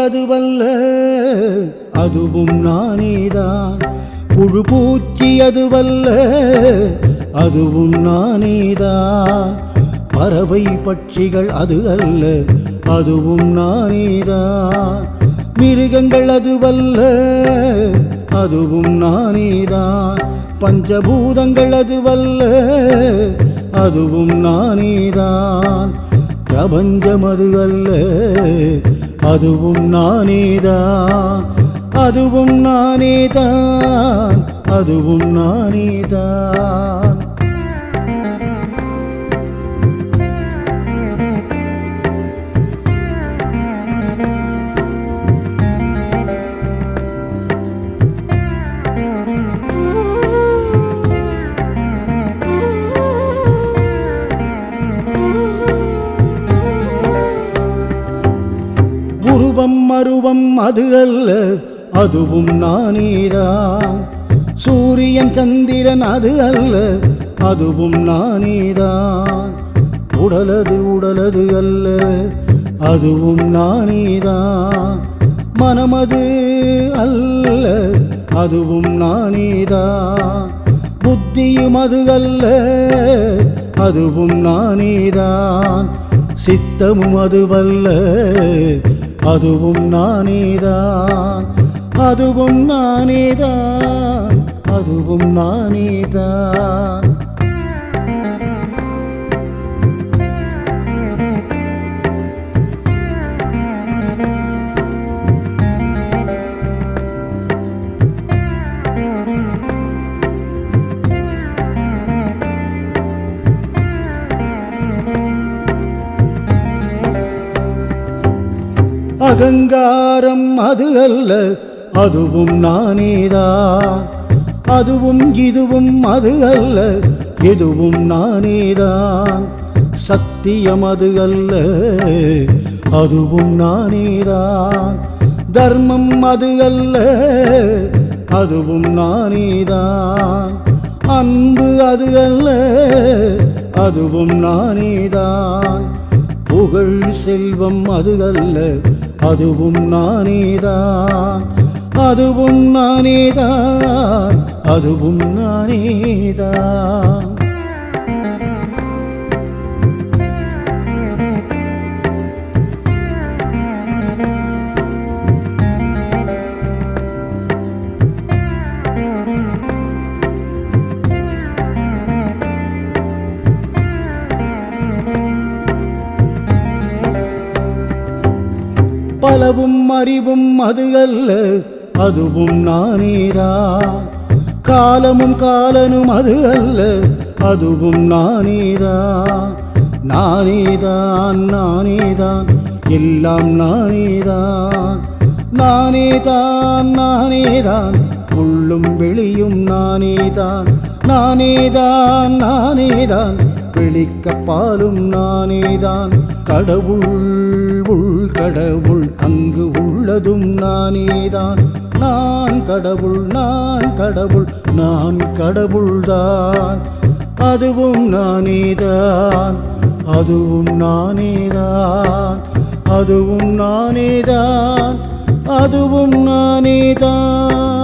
அதுவல்ல அதுவும் நானேதான். புழு பூச்சி அதுவல்ல அதுவும் நானேதான். பறவை பட்சிகள் அது அல்ல அதுவும் நானேதான். மிருகங்கள் அதுவல்ல அதுவும் நானேதான். பஞ்சபூதங்கள் அதுவல்ல அதுவும் நானேதான். பிரபஞ்சம் அது அல்ல அதுவும் நானேதான். அதுவும் நானேதான் அதுவும் நானேதான். உருவம் அருவம் அது அல்ல அதுவும் நானேதான். சூரியன் சந்திரன் அது அல்ல அதுவும் நானேதான். உடலது அல்ல அதுவும் நானேதான். மனமது அல்ல அதுவும் நானேதான். புத்தியும் அது அல்ல அதுவும் நானேதான். சித்தமும் அதுவல்ல அதுவும் நானேதான். அதுவும் நானேதான் அதுவும் நானேதான். அகங்காரம் அது அல்ல அதுவும் நானேதான். அதுவும் இதுவும் அது அல்ல இதுவும் நானேதான். சத்தியம் அது அல்ல அதுவும் நானேதான். தர்மம் அது அல்ல அதுவும் நானேதான். அன்பு அது அல்ல அதுவும் நானேதான். புகழ் செல்வம் அது அல்ல அதுவும் நானேதான். அதுவும் நானேதான் அதுவும் நானேதான். பலவும் அறிவும் அது அல்ல அதுவும் நானேதான். காலமும் காலனும் அது அல்ல அதுவும் நானேதான். நானேதான் நானேதான் எல்லாம் நானேதான். நானேதான் நானேதான் உள்ளும் வெளியும் நானேதான். நானேதான் நானேதான் வெளிக்கப்பாலும் நானேதான். கடவுள் உள் கடவுள் அங்கு உள்ளதும் நானேதான். நான் கடவுள் நான் கடவுள் நான் கடவுள்தான். அதுவும் நானேதான் அதுவும் நானேதான். அதுவும் நானேதான் அதுவும் நானேதான்.